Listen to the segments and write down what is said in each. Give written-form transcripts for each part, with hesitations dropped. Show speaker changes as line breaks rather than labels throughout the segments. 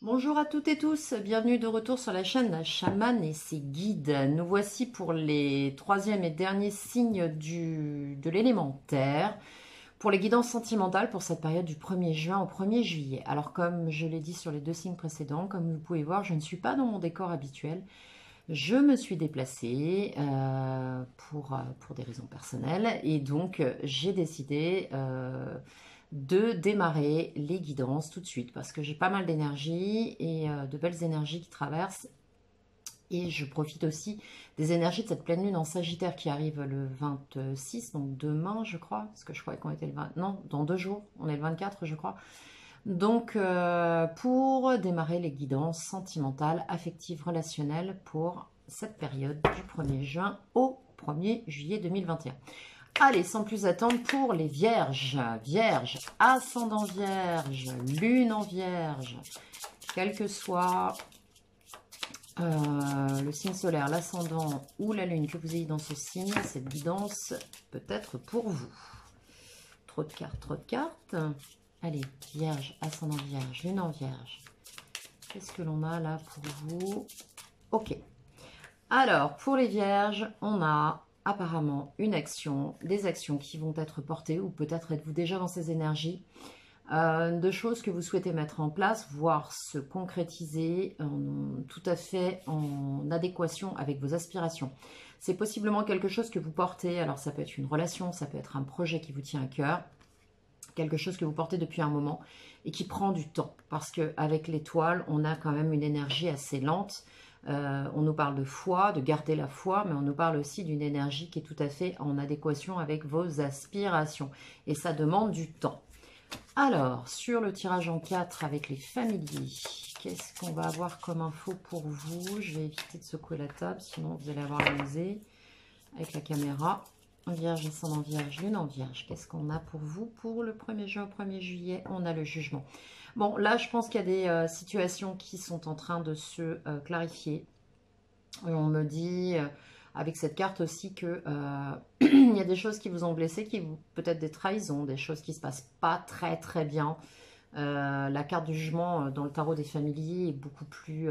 Bonjour à toutes et tous, bienvenue de retour sur la chaîne La Chamane et ses guides. Nous voici pour les troisième et derniers signes de l'élément terre, pour les guidances sentimentales pour cette période du 1er juin au 1er juillet. Alors comme je l'ai dit sur les deux signes précédents, comme vous pouvez voir, je ne suis pas dans mon décor habituel. Je me suis déplacée pour des raisons personnelles et donc j'ai décidé de démarrer les guidances tout de suite parce que j'ai pas mal d'énergie et de belles énergies qui traversent. Et je profite aussi des énergies de cette pleine lune en Sagittaire qui arrive le 26, donc demain je crois, parce que je croyais qu'on était le 20, non, dans 2 jours, on est le 24 je crois. Donc pour démarrer les guidances sentimentales, affectives, relationnelles pour cette période du 1er juin au 1er juillet 2021. Allez, sans plus attendre, pour les vierges, vierges, ascendant vierge, lune en vierge, quel que soit le signe solaire, l'ascendant ou la lune que vous ayez dans ce signe, cette guidance peut être pour vous. Trop de cartes, trop de cartes. Allez, vierge, ascendant vierge, lune en vierge. Qu'est-ce que l'on a là pour vous? Ok. Alors, pour les vierges, on a apparemment une action, des actions qui vont être portées, ou peut-être êtes-vous déjà dans ces énergies, de choses que vous souhaitez mettre en place, voire se concrétiser tout à fait en adéquation avec vos aspirations. C'est possiblement quelque chose que vous portez, alors ça peut être une relation, ça peut être un projet qui vous tient à cœur, quelque chose que vous portez depuis un moment et qui prend du temps, parce qu'avec l'étoile, on a quand même une énergie assez lente. On nous parle de foi, de garder la foi, mais on nous parle aussi d'une énergie qui est tout à fait en adéquation avec vos aspirations. Et ça demande du temps. Alors, sur le tirage en 4 avec les familiers, qu'est-ce qu'on va avoir comme info pour vous? Je vais éviter de secouer la table, sinon vous allez avoir la nausée avec la caméra. Vierge, ascendant vierge, lune en vierge. Qu'est-ce qu'on a pour vous pour le 1er juin au 1er juillet? On a le jugement. Bon, là, je pense qu'il y a des situations qui sont en train de se clarifier. Et on me dit, avec cette carte aussi, que il y a des choses qui vous ont blessé, qui vous peut-être des trahisons, des choses qui ne se passent pas très très bien. La carte du jugement dans le tarot des familiers est beaucoup plus,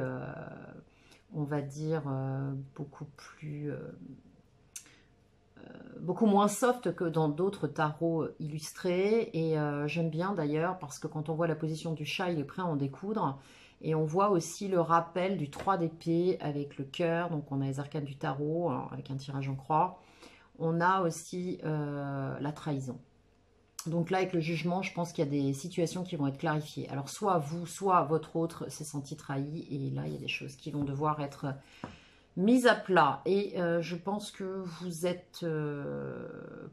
on va dire, beaucoup moins soft que dans d'autres tarots illustrés. Et j'aime bien d'ailleurs parce que quand on voit la position du chat, il est prêt à en découdre. Et on voit aussi le rappel du 3 d'épée avec le cœur. Donc on a les arcanes du tarot avec un tirage en croix. On a aussi la trahison. Donc là, avec le jugement, je pense qu'il y a des situations qui vont être clarifiées. Alors soit vous, soit votre autre s'est senti trahi. Et là, il y a des choses qui vont devoir être mise à plat. Et je pense que vous êtes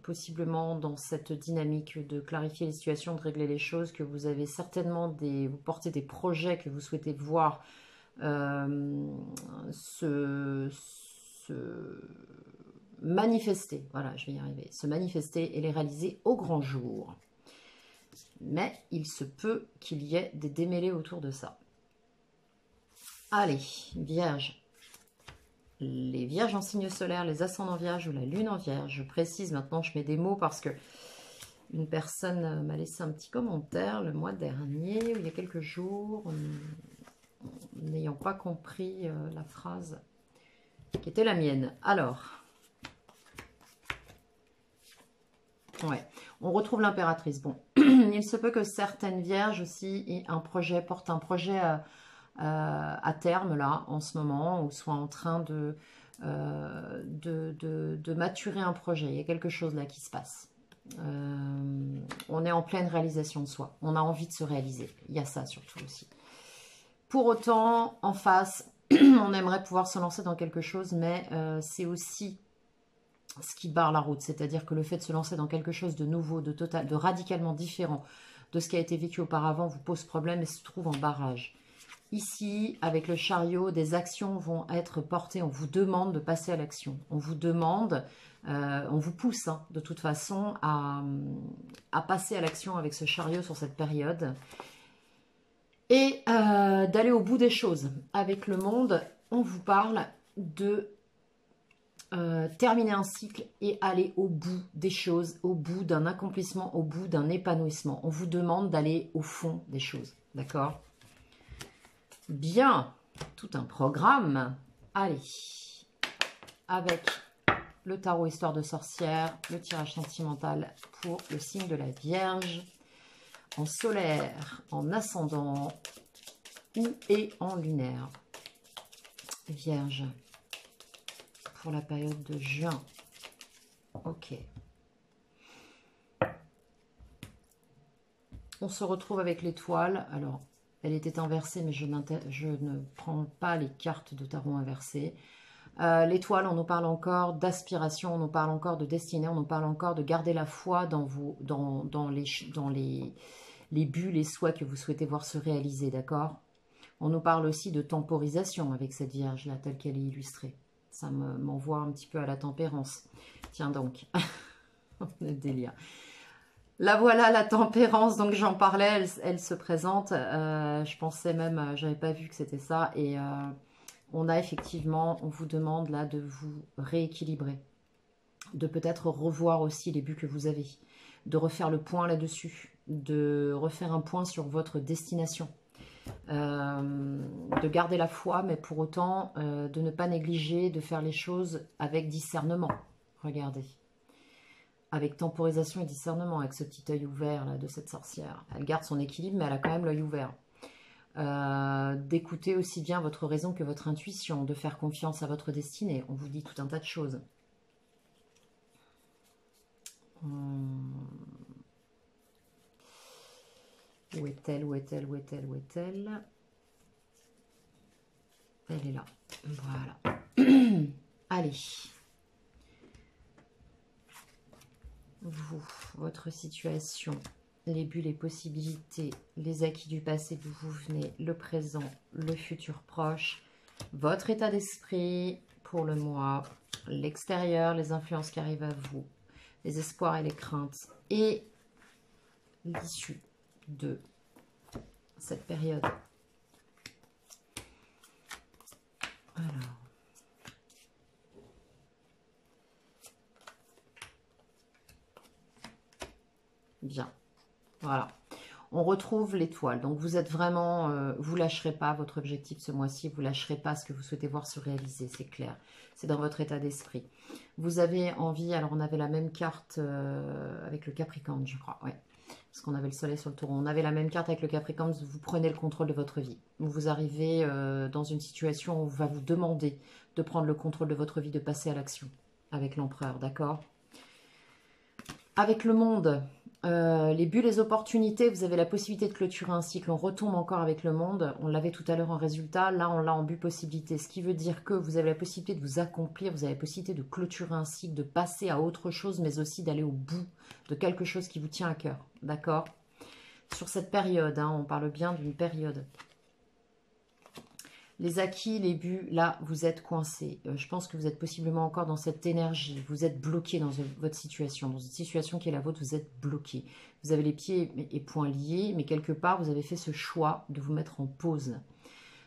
possiblement dans cette dynamique de clarifier les situations, de régler les choses, que vous avez certainement vous portez des projets que vous souhaitez voir se manifester. Voilà, je vais y arriver. Se manifester et les réaliser au grand jour. Mais il se peut qu'il y ait des démêlés autour de ça. Allez, Vierge. Les vierges en signe solaire, les ascendants vierges ou la lune en vierge. Je précise maintenant, je mets des mots parce que une personne m'a laissé un petit commentaire le mois dernier, ou il y a quelques jours, n'ayant pas compris la phrase qui était la mienne. Alors, ouais, on retrouve l'impératrice. Bon, il se peut que certaines vierges aussi aient un projet, portent un projet à terme là en ce moment, ou soit en train de maturer un projet. Il y a quelque chose là qui se passe. On est en pleine réalisation de soi. On a envie de se réaliser. Il y a ça surtout aussi. Pour autant, en face, on aimerait pouvoir se lancer dans quelque chose, mais c'est aussi ce qui barre la route. C'est-à-dire que le fait de se lancer dans quelque chose de nouveau, de radicalement différent de ce qui a été vécu auparavant vous pose problème et se trouve en barrage. Ici, avec le chariot, des actions vont être portées. On vous demande de passer à l'action. On vous demande, on vous pousse de toute façon à passer à l'action avec ce chariot sur cette période. Et d'aller au bout des choses. Avec le monde, on vous parle de terminer un cycle et aller au bout des choses, au bout d'un accomplissement, au bout d'un épanouissement. On vous demande d'aller au fond des choses. D'accord ? Bien, tout un programme. Allez, avec le tarot Histoire de sorcière, le tirage sentimental pour le signe de la Vierge, en solaire, en ascendant et en lunaire. Vierge, pour la période de juin. Ok. On se retrouve avec l'étoile. Alors, elle était inversée, mais je ne prends pas les cartes de tarot inversées. L'étoile, on nous parle encore d'aspiration, on nous parle encore de destinée, on nous parle encore de garder la foi dans les buts, les souhaits que vous souhaitez voir se réaliser, d'accord? On nous parle aussi de temporisation avec cette Vierge-là, telle qu'elle est illustrée. Ça m'envoie un petit peu à la tempérance. Tiens donc, le délire. La voilà, la tempérance, donc j'en parlais, elle se présente. Je pensais même, j'avais pas vu que c'était ça. Et on a effectivement, on vous demande là de vous rééquilibrer. De peut-être revoir aussi les buts que vous avez. De refaire le point là-dessus. De refaire un point sur votre destination. De garder la foi, mais pour autant de ne pas négliger, de faire les choses avec discernement. Regardez. Avec temporisation et discernement, avec ce petit œil ouvert là, de cette sorcière. Elle garde son équilibre, mais elle a quand même l'œil ouvert. D'écouter aussi bien votre raison que votre intuition, de faire confiance à votre destinée. On vous dit tout un tas de choses. Où est-elle? Où est-elle? Où est-elle? Où est-elle? Elle est là. Voilà. Allez. Vous, votre situation, les buts, les possibilités, les acquis du passé d'où vous venez, le présent, le futur proche, votre état d'esprit pour le mois, l'extérieur, les influences qui arrivent à vous, les espoirs et les craintes, et l'issue de cette période. Alors. Bien. Voilà. On retrouve l'étoile. Donc, vous êtes vraiment... vous lâcherez pas votre objectif ce mois-ci. Vous lâcherez pas ce que vous souhaitez voir se réaliser. C'est clair. C'est dans votre état d'esprit. Vous avez envie... Alors, on avait la même carte avec le Capricorne, je crois. Ouais. Parce qu'on avait le soleil sur le taureau. On avait la même carte avec le Capricorne. Vous prenez le contrôle de votre vie. Vous arrivez dans une situation où on va vous demander de prendre le contrôle de votre vie, de passer à l'action avec l'empereur. D'accord? Avec le monde... les buts, les opportunités, vous avez la possibilité de clôturer un cycle. On retombe encore avec le monde. On l'avait tout à l'heure en résultat. Là, on l'a en but possibilité. Ce qui veut dire que vous avez la possibilité de vous accomplir. Vous avez la possibilité de clôturer un cycle, de passer à autre chose, mais aussi d'aller au bout de quelque chose qui vous tient à cœur. D'accord? Sur cette période, hein, on parle bien d'une période. Les acquis, les buts, là, vous êtes coincé. Je pense que vous êtes possiblement encore dans cette énergie. Vous êtes bloqué dans votre situation. Dans une situation qui est la vôtre, vous êtes bloqué. Vous avez les pieds et poings liés, mais quelque part, vous avez fait ce choix de vous mettre en pause.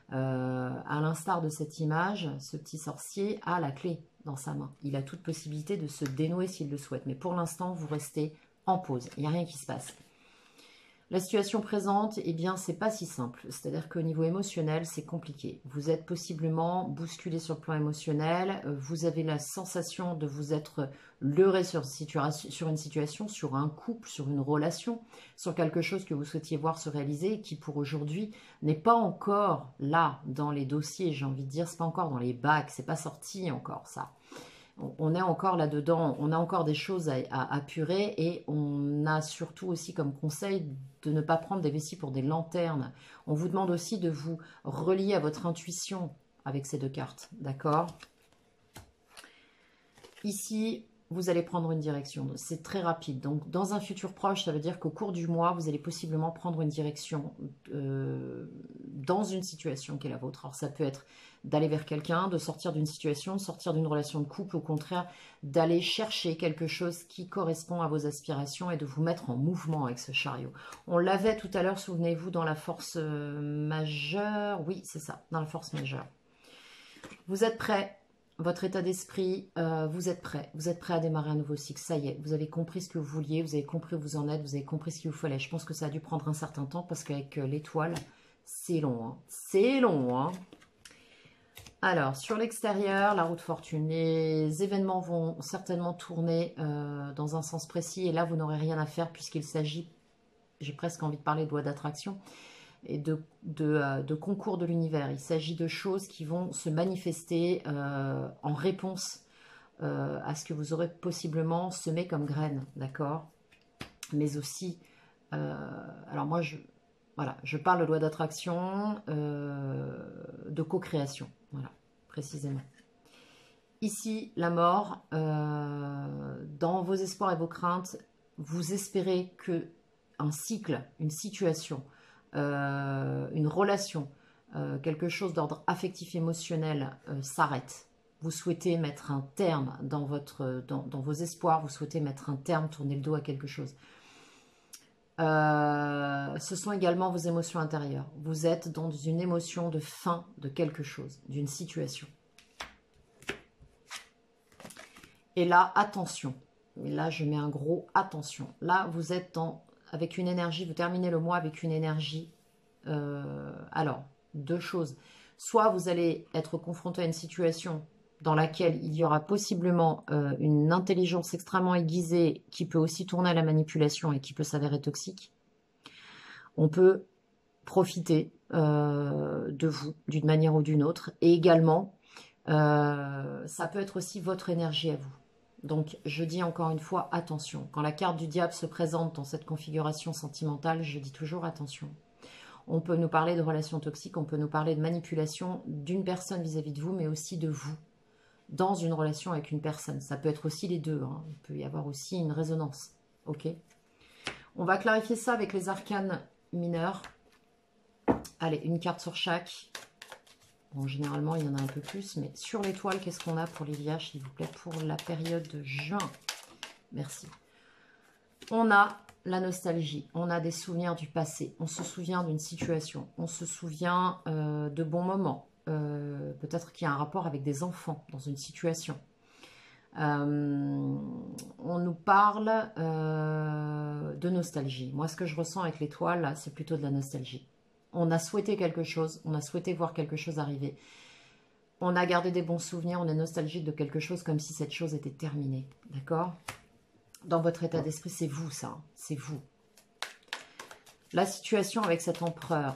À l'instar de cette image, ce petit sorcier a la clé dans sa main. Il a toute possibilité de se dénouer s'il le souhaite. Mais pour l'instant, vous restez en pause. Il n'y a rien qui se passe. La situation présente, eh bien, c'est pas si simple. C'est-à-dire qu'au niveau émotionnel, c'est compliqué. Vous êtes possiblement bousculé sur le plan émotionnel. Vous avez la sensation de vous être leurré sur une situation, sur un couple, sur une relation, sur quelque chose que vous souhaitiez voir se réaliser et qui, pour aujourd'hui, n'est pas encore là dans les dossiers, j'ai envie de dire. C'est pas encore dans les bacs, c'est pas sorti encore, ça. On est encore là-dedans, on a encore des choses à apurer et on a surtout aussi comme conseil de ne pas prendre des vessies pour des lanternes. On vous demande aussi de vous relier à votre intuition avec ces deux cartes, d'accord? Ici, vous allez prendre une direction. C'est très rapide. Donc, dans un futur proche, ça veut dire qu'au cours du mois, vous allez possiblement prendre une direction dans une situation qui est la vôtre. Alors, ça peut être d'aller vers quelqu'un, de sortir d'une situation, de sortir d'une relation de couple, au contraire, d'aller chercher quelque chose qui correspond à vos aspirations et de vous mettre en mouvement avec ce chariot. On l'avait tout à l'heure, souvenez-vous, dans la force majeure. Oui, c'est ça, dans la force majeure. Vous êtes prêts? Votre état d'esprit, vous êtes prêt à démarrer un nouveau cycle, ça y est, vous avez compris ce que vous vouliez, vous avez compris où vous en êtes, vous avez compris ce qu'il vous fallait. Je pense que ça a dû prendre un certain temps parce qu'avec l'étoile, C'est long, hein. C'est long, hein. Alors, sur l'extérieur, la roue de fortune, les événements vont certainement tourner dans un sens précis. Et là, vous n'aurez rien à faire puisqu'il s'agit, j'ai presque envie de parler de loi d'attraction, et de concours de l'univers. Il s'agit de choses qui vont se manifester en réponse à ce que vous aurez possiblement semé comme graines, d'accord? Mais aussi, alors moi, voilà, je parle de loi d'attraction, de co-création, voilà, précisément. Ici, la mort, dans vos espoirs et vos craintes, vous espérez que un cycle, une situation, une relation, quelque chose d'ordre affectif émotionnel s'arrête. Vous souhaitez mettre un terme dans vos espoirs, vous souhaitez mettre un terme, tourner le dos à quelque chose. Ce sont également vos émotions intérieures. Vous êtes dans une émotion de fin de quelque chose, d'une situation. Et là, attention. Et là, je mets un gros attention. Là, vous êtes avec une énergie, vous terminez le mois avec une énergie. Alors, deux choses. Soit vous allez être confronté à une situation dans laquelle il y aura possiblement une intelligence extrêmement aiguisée qui peut aussi tourner à la manipulation et qui peut s'avérer toxique. On peut profiter de vous d'une manière ou d'une autre. Et également, ça peut être aussi votre énergie à vous. Donc, je dis encore une fois, attention. Quand la carte du diable se présente dans cette configuration sentimentale, je dis toujours attention. On peut nous parler de relations toxiques, on peut nous parler de manipulation d'une personne vis-à-vis de vous, mais aussi de vous dans une relation avec une personne. Ça peut être aussi les deux, hein. Il peut y avoir aussi une résonance. Ok. On va clarifier ça avec les arcanes mineurs. Allez, une carte sur chaque. Bon, généralement, il y en a un peu plus, mais sur l'étoile, qu'est-ce qu'on a pour les vierges, s'il vous plaît, pour la période de juin? Merci. On a la nostalgie, on a des souvenirs du passé, on se souvient d'une situation, on se souvient de bons moments. Peut-être qu'il y a un rapport avec des enfants dans une situation. On nous parle de nostalgie. Moi, ce que je ressens avec l'étoile, c'est plutôt de la nostalgie. On a souhaité quelque chose, on a souhaité voir quelque chose arriver. On a gardé des bons souvenirs, on est nostalgique de quelque chose comme si cette chose était terminée. D'accord ? Dans votre état d'esprit, c'est vous ça, hein, c'est vous. La situation avec cet empereur,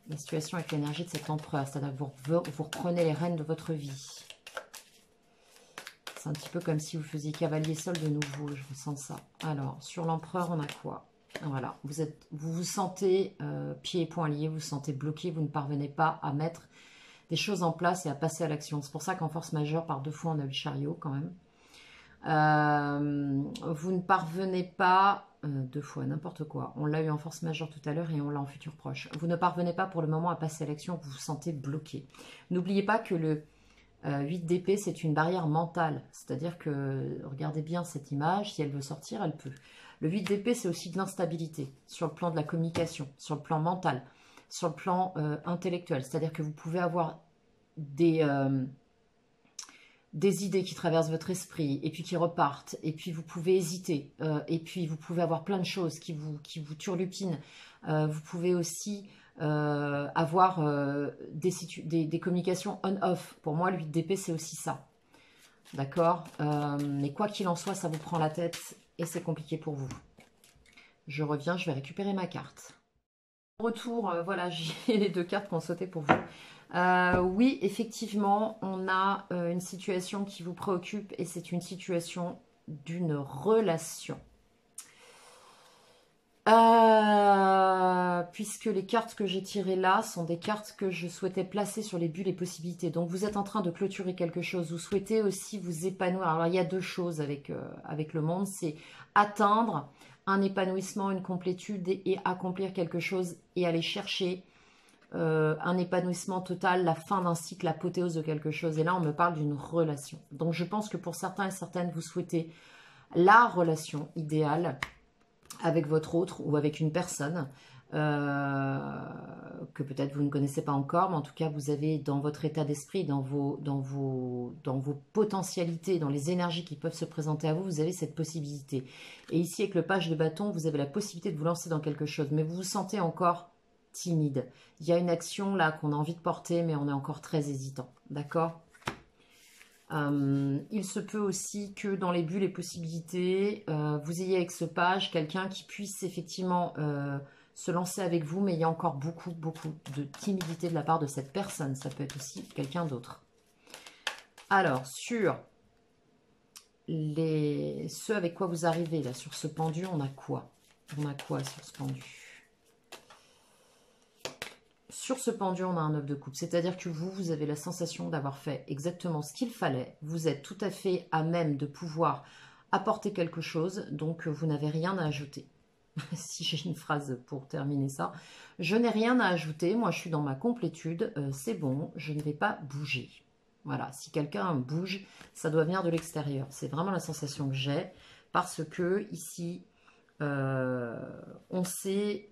la situation avec l'énergie de cet empereur, c'est-à-dire que vous reprenez les rênes de votre vie. C'est un petit peu comme si vous faisiez cavalier seul de nouveau, je ressens ça. Alors, sur l'empereur, on a quoi? Voilà, vous vous sentez pieds et poings liés, vous vous sentez bloqué, vous ne parvenez pas à mettre des choses en place et à passer à l'action. C'est pour ça qu'en force majeure, par 2 fois, on a le chariot quand même. Vous ne parvenez pas, 2 fois, n'importe quoi. On l'a eu en force majeure tout à l'heure et on l'a en futur proche. Vous ne parvenez pas pour le moment à passer à l'action, vous vous sentez bloqué. N'oubliez pas que le 8 d'épée, c'est une barrière mentale. C'est-à-dire que, regardez bien cette image, si elle veut sortir, elle peut. Le 8 d'épée, c'est aussi de l'instabilité sur le plan de la communication, sur le plan mental, sur le plan intellectuel. C'est-à-dire que vous pouvez avoir des idées qui traversent votre esprit et puis qui repartent. Et puis vous pouvez hésiter. Et puis vous pouvez avoir plein de choses qui vous turlupinent. Vous pouvez aussi avoir des communications on-off. Pour moi, le 8 d'épée, c'est aussi ça. D'accord, mais quoi qu'il en soit, ça vous prend la tête et c'est compliqué pour vous. Je reviens, je vais récupérer ma carte. Retour, voilà, j'ai les 2 cartes qui ont sauté pour vous. Oui, effectivement, on a une situation qui vous préoccupe et c'est une situation d'une relation. Puisque les cartes que j'ai tirées là sont des cartes que je souhaitais placer sur les bulles et possibilités. Donc vous êtes en train de clôturer quelque chose. Vous souhaitez aussi vous épanouir. Alors il y a 2 choses avec le monde. C'est atteindre un épanouissement, une complétude et accomplir quelque chose et aller chercher un épanouissement total, la fin d'un cycle, l'apothéose de quelque chose. Et là on me parle d'une relation. Donc je pense que pour certains et certaines, vous souhaitez la relation idéale avec votre autre ou avec une personne que peut-être vous ne connaissez pas encore, mais en tout cas vous avez dans votre état d'esprit, dans vos potentialités, dans les énergies qui peuvent se présenter à vous, vous avez cette possibilité. Et ici avec le page de bâton, vous avez la possibilité de vous lancer dans quelque chose, mais vous vous sentez encore timide. Il y a une action là qu'on a envie de porter, mais on est encore très hésitant. D'accord? Il se peut aussi que dans les buts, les possibilités, vous ayez avec ce page quelqu'un qui puisse effectivement se lancer avec vous, mais il y a encore beaucoup de timidité de la part de cette personne. Ça peut être aussi quelqu'un d'autre. Alors, sur ceux avec quoi vous arrivez, là, sur ce pendu, on a quoi? On a quoi sur ce pendu? Sur ce pendu, on a un 9 de coupe. C'est-à-dire que vous avez la sensation d'avoir fait exactement ce qu'il fallait. Vous êtes tout à fait à même de pouvoir apporter quelque chose. Donc, vous n'avez rien à ajouter. Si j'ai une phrase pour terminer ça. Je n'ai rien à ajouter. Moi, je suis dans ma complétude. C'est bon, je ne vais pas bouger. Voilà, si quelqu'un bouge, ça doit venir de l'extérieur. C'est vraiment la sensation que j'ai. Parce que ici, on sait...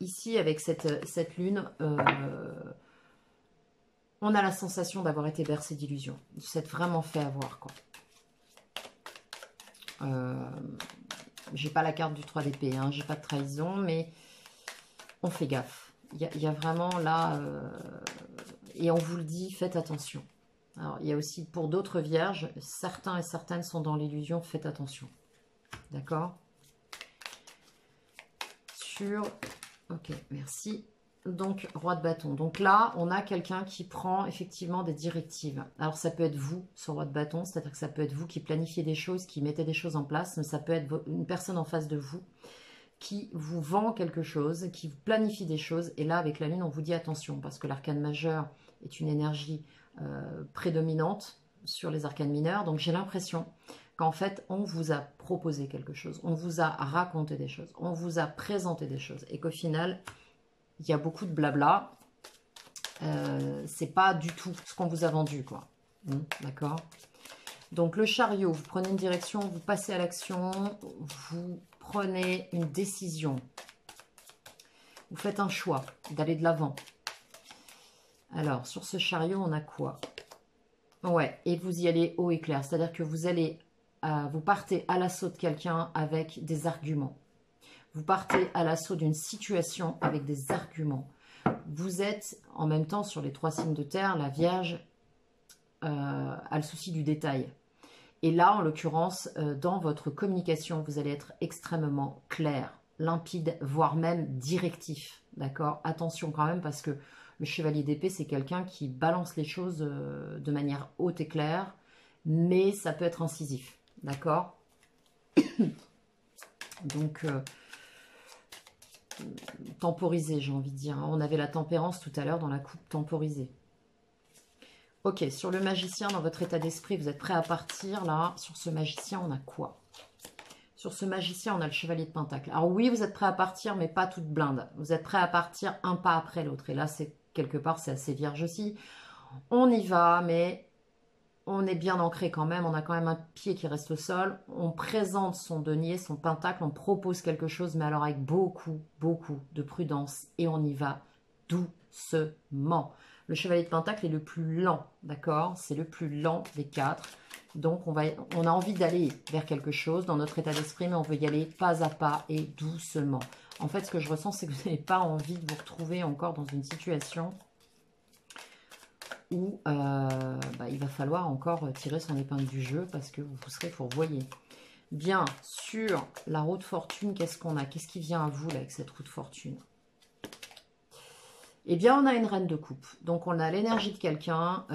ici, avec cette lune, on a la sensation d'avoir été bercé d'illusions. De s'être vraiment fait avoir, quoi. J'ai pas la carte du 3 d'épée, hein, j'ai pas de trahison, mais on fait gaffe. Il y a vraiment là, et on vous le dit, faites attention. Alors, il y a aussi pour d'autres vierges, certains et certaines sont dans l'illusion, faites attention. D'accord? Sur... Ok, merci. Donc, roi de bâton. Donc là, on a quelqu'un qui prend effectivement des directives. Alors, ça peut être vous, ce roi de bâton, c'est-à-dire que ça peut être vous qui planifiez des choses, qui mettez des choses en place, mais ça peut être une personne en face de vous qui vous vend quelque chose, qui vous planifie des choses. Et là, avec la lune, on vous dit attention, parce que l'arcane majeur est une énergie prédominante sur les arcanes mineurs. Donc, j'ai l'impression qu'en fait, on vous a proposé quelque chose, on vous a raconté des choses, on vous a présenté des choses, et qu'au final, il y a beaucoup de blabla. C'est pas du tout ce qu'on vous a vendu, quoi. D'accord? Donc, le chariot, vous prenez une direction, vous passez à l'action, vous prenez une décision. Vous faites un choix d'aller de l'avant. Alors, sur ce chariot, on a quoi? Ouais, et vous y allez haut et clair, c'est-à-dire que vous allez... vous partez à l'assaut de quelqu'un avec des arguments. Vous partez à l'assaut d'une situation avec des arguments. Vous êtes en même temps sur les 3 signes de terre, la Vierge a le souci du détail. Et là, en l'occurrence, dans votre communication, vous allez être extrêmement clair, limpide, voire même directif. D'accord? Attention quand même, parce que le chevalier d'épée, c'est quelqu'un qui balance les choses de manière haute et claire, mais ça peut être incisif. D'accord? Donc, temporisé, j'ai envie de dire. On avait la tempérance tout à l'heure dans la coupe temporisée. Ok, sur le magicien, dans votre état d'esprit, vous êtes prêt à partir, là. Sur ce magicien, on a quoi? Sur ce magicien, on a le chevalier de pentacle. Alors oui, vous êtes prêt à partir, mais pas toute blinde. Vous êtes prêt à partir un pas après l'autre. Et là, c'est quelque part, c'est assez vierge aussi. On y va, mais... on est bien ancré quand même, on a quand même un pied qui reste au sol. On présente son denier, son pentacle, on propose quelque chose, mais alors avec beaucoup de prudence. Et on y va doucement. Le chevalier de pentacle est le plus lent, d'accord? C'est le plus lent des 4. Donc, on a envie d'aller vers quelque chose dans notre état d'esprit, mais on veut y aller pas à pas et doucement. En fait, ce que je ressens, c'est que vous n'avez pas envie de vous retrouver encore dans une situation... où il va falloir encore tirer son épingle du jeu parce que vous serez fourvoyé. Bien, sur la roue de fortune, qu'est-ce qu'on a? Qu'est-ce qui vient à vous là avec cette roue de fortune? Eh bien, on a une reine de coupe. Donc, on a l'énergie de quelqu'un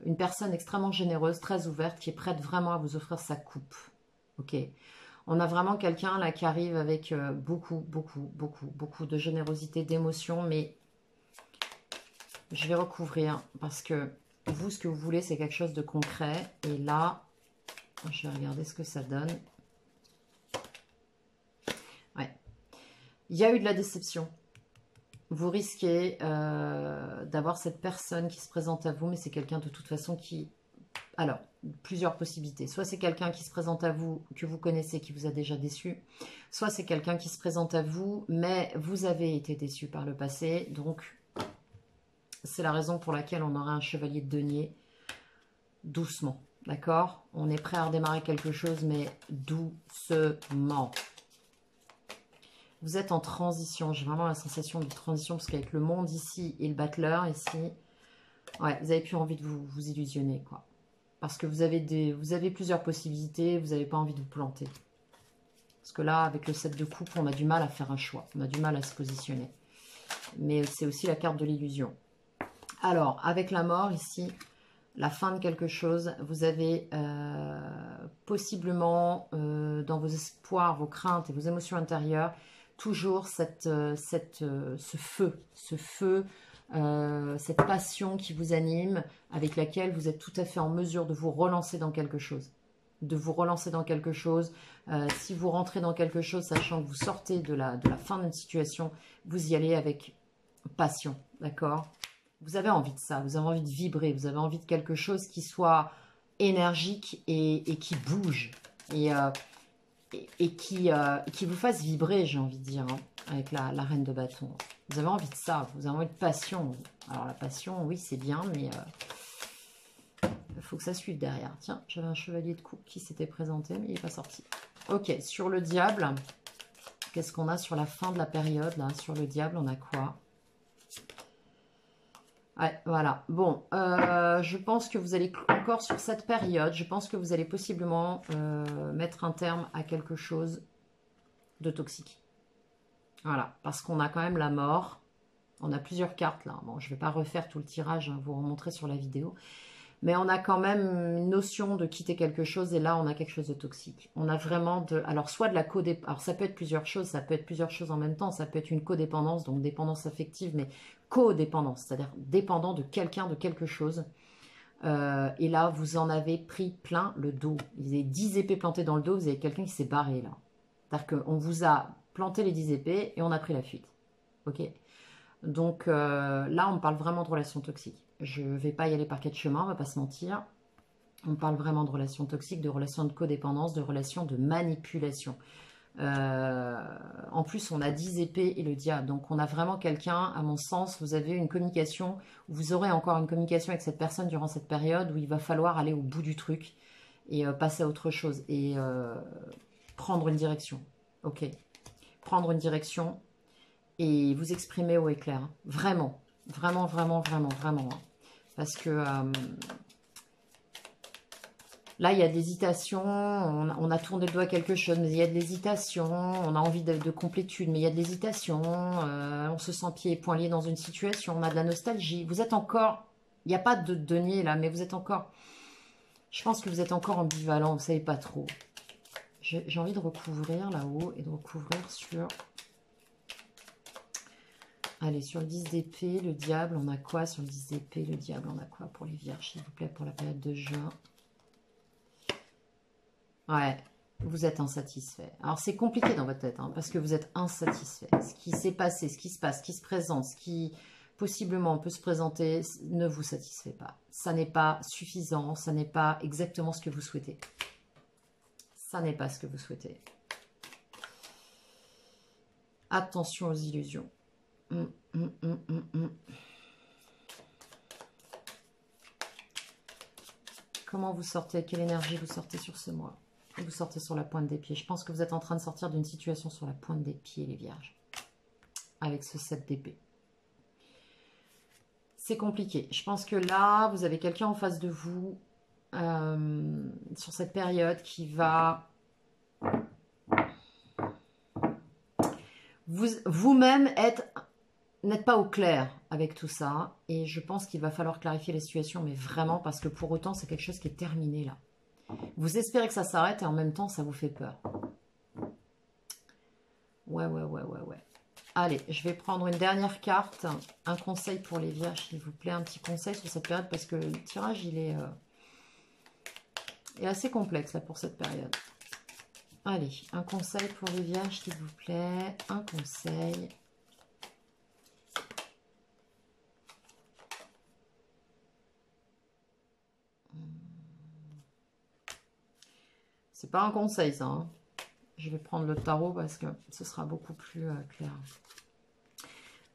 une personne extrêmement généreuse, très ouverte, qui est prête vraiment à vous offrir sa coupe. Ok. On a vraiment quelqu'un là qui arrive avec beaucoup de générosité, d'émotion, mais... je vais recouvrir parce que vous, ce que vous voulez, c'est quelque chose de concret. Et là, je vais regarder ce que ça donne. Ouais. Il y a eu de la déception. Vous risquez d'avoir cette personne qui se présente à vous, mais c'est quelqu'un de toute façon qui... alors, plusieurs possibilités. Soit c'est quelqu'un qui se présente à vous, que vous connaissez, qui vous a déjà déçu. Soit c'est quelqu'un qui se présente à vous, mais vous avez été déçu par le passé. Donc... c'est la raison pour laquelle on aurait un chevalier de denier doucement. D'accord? On est prêt à redémarrer quelque chose, mais doucement. Vous êtes en transition. J'ai vraiment la sensation de transition, parce qu'avec le monde ici et le battleur ici, ouais, vous n'avez plus envie de vous illusionner, quoi. Parce que vous avez plusieurs possibilités, vous n'avez pas envie de vous planter. Parce que là, avec le 7 de coupe, on a du mal à faire un choix. On a du mal à se positionner. Mais c'est aussi la carte de l'illusion. Alors, avec la mort ici, la fin de quelque chose, vous avez possiblement dans vos espoirs, vos craintes et vos émotions intérieures, toujours ce feu, cette passion qui vous anime, avec laquelle vous êtes tout à fait en mesure de vous relancer dans quelque chose. Si vous rentrez dans quelque chose, sachant que vous sortez de la fin d'une situation, vous y allez avec passion, d'accord? Vous avez envie de ça, vous avez envie de vibrer, vous avez envie de quelque chose qui soit énergique et qui bouge et qui vous fasse vibrer, j'ai envie de dire, hein, avec la reine de bâton. Vous avez envie de ça, vous avez envie de passion. Alors la passion, oui, c'est bien, mais il faut que ça suive derrière. Tiens, j'avais un chevalier de coupe qui s'était présenté, mais il n'est pas sorti. Ok, sur le diable, qu'est-ce qu'on a sur la fin de la période, là? Sur le diable, on a quoi? Ouais, voilà. Bon, je pense que vous allez encore sur cette période, je pense que vous allez possiblement mettre un terme à quelque chose de toxique. Voilà, parce qu'on a quand même la mort. On a plusieurs cartes là. Bon, je ne vais pas refaire tout le tirage, hein, vous remontrer sur la vidéo. Mais on a quand même une notion de quitter quelque chose et là, on a quelque chose de toxique. On a vraiment de... Alors, soit de la codépendance. Alors, ça peut être plusieurs choses, ça peut être plusieurs choses en même temps. Ça peut être une codépendance, donc dépendance affective, mais codépendance, c'est-à-dire dépendant de quelqu'un, de quelque chose. Et là, vous en avez pris plein le dos. Vous avez 10 épées plantées dans le dos, vous avez quelqu'un qui s'est barré là. C'est-à-dire qu'on vous a planté les 10 épées et on a pris la fuite. Ok? Donc là, on parle vraiment de relations toxiques. Je ne vais pas y aller par quatre chemins, on ne va pas se mentir. On parle vraiment de relations toxiques, de relations de codépendance, de relations de manipulation. En plus, on a 10 épées et le diable. Donc, on a vraiment quelqu'un, à mon sens, vous avez une communication, vous aurez encore une communication avec cette personne durant cette période où il va falloir aller au bout du truc et passer à autre chose et prendre une direction. Ok. Prendre une direction et vous exprimer haut et clair. Vraiment, vraiment, vraiment, vraiment, vraiment. Hein. Parce que là, il y a de l'hésitation, on a tourné le doigt à quelque chose, mais il y a de l'hésitation, on a envie de complétude, mais il y a de l'hésitation, on se sent pieds et poings liés dans une situation, on a de la nostalgie. Vous êtes encore, il n'y a pas de denier là, mais vous êtes encore, je pense que vous êtes encore ambivalent, vous ne savez pas trop. J'ai envie de recouvrir là-haut et de recouvrir sur... Allez, sur le 10 d'épée, le diable, on a quoi sur le 10 d'épée, le diable, on a quoi pour les vierges, s'il vous plaît, pour la période de juin? Ouais, vous êtes insatisfait. Alors, c'est compliqué dans votre tête, hein, parce que vous êtes insatisfait. Ce qui s'est passé, ce qui se passe, ce qui se présente, ce qui possiblement peut se présenter, ne vous satisfait pas. Ça n'est pas suffisant, ça n'est pas exactement ce que vous souhaitez. Ça n'est pas ce que vous souhaitez. Attention aux illusions. Comment vous sortez? Quelle énergie vous sortez sur ce mois? Vous sortez sur la pointe des pieds. Je pense que vous êtes en train de sortir d'une situation sur la pointe des pieds, les vierges. Avec ce 7 d'épée. C'est compliqué. Je pense que là, vous avez quelqu'un en face de vous sur cette période qui va... Vous-même n'êtes pas au clair avec tout ça. Et je pense qu'il va falloir clarifier la situation, mais vraiment, parce que pour autant, c'est quelque chose qui est terminé là. Vous espérez que ça s'arrête et en même temps, ça vous fait peur. Ouais. Allez, je vais prendre une dernière carte. Un conseil pour les vierges, s'il vous plaît. Un petit conseil sur cette période parce que le tirage, il est assez complexe là pour cette période. Allez, un conseil pour les vierges, s'il vous plaît. Un conseil. C'est pas un conseil, ça. Hein. Je vais prendre le tarot parce que ce sera beaucoup plus clair.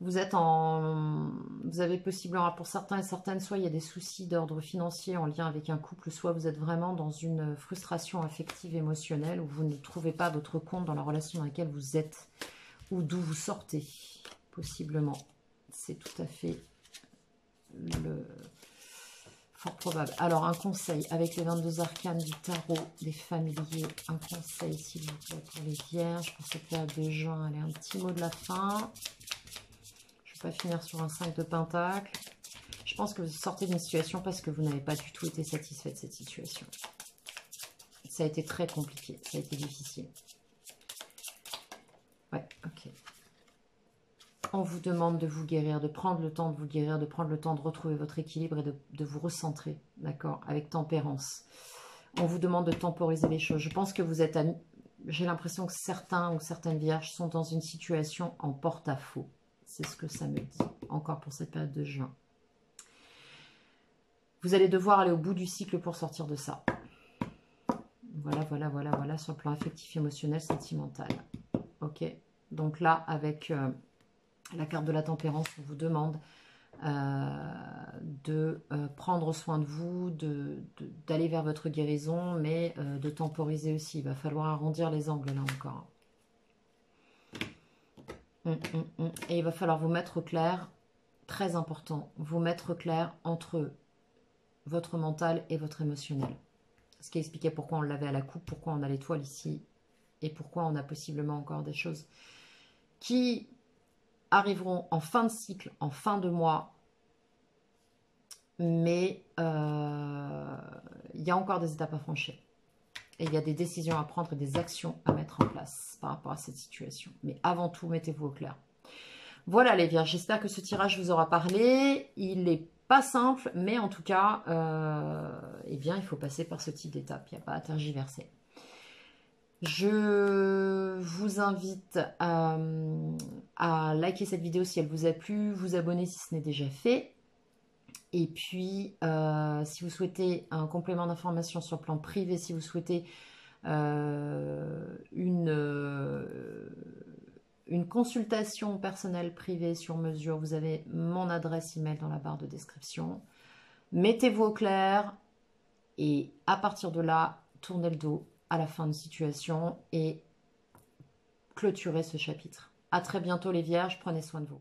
Vous avez possiblement, pour certains et certaines, soit il y a des soucis d'ordre financier en lien avec un couple, soit vous êtes vraiment dans une frustration affective, émotionnelle, où vous ne trouvez pas votre compte dans la relation dans laquelle vous êtes, ou d'où vous sortez, possiblement. C'est tout à fait fort probable. Alors, un conseil, avec les 22 arcanes du tarot des familiers, un conseil, s'il vous plaît, pour les vierges, pour cette période de juin. Allez, un petit mot de la fin. Je ne vais pas finir sur un 5 de pentacle. Je pense que vous sortez d'une situation parce que vous n'avez pas du tout été satisfait de cette situation. Ça a été très compliqué, ça a été difficile. Ouais, ok. On vous demande de vous guérir, de prendre le temps de vous guérir, de prendre le temps de retrouver votre équilibre et de vous recentrer, d'accord, avec tempérance. On vous demande de temporiser les choses. Je pense que vous êtes... J'ai l'impression que certains ou certaines vierges sont dans une situation en porte-à-faux. C'est ce que ça me dit, encore pour cette période de juin. Vous allez devoir aller au bout du cycle pour sortir de ça. Voilà, sur le plan affectif, émotionnel, sentimental. Ok, donc là, avec la carte de la tempérance, on vous demande de prendre soin de vous, d'aller vers votre guérison, mais de temporiser aussi. Il va falloir arrondir les angles là encore. Et il va falloir vous mettre au clair, très important, vous mettre au clair entre votre mental et votre émotionnel. Ce qui expliquait pourquoi on l'avait à la coupe, pourquoi on a l'étoile ici, et pourquoi on a possiblement encore des choses qui arriveront en fin de cycle, en fin de mois, mais il y a encore des étapes à franchir. Et il y a des décisions à prendre et des actions à mettre en place par rapport à cette situation. Mais avant tout, mettez-vous au clair. Voilà les vierges, j'espère que ce tirage vous aura parlé. Il n'est pas simple, mais en tout cas, eh bien, il faut passer par ce type d'étape. Il n'y a pas à tergiverser. Je vous invite à liker cette vidéo si elle vous a plu, vous abonner si ce n'est déjà fait. Et puis, si vous souhaitez un complément d'information sur le plan privé, si vous souhaitez une consultation personnelle privée sur mesure, vous avez mon adresse email dans la barre de description. Mettez-vous au clair et à partir de là, tournez le dos à la fin de situation et clôturez ce chapitre. À très bientôt les vierges, prenez soin de vous.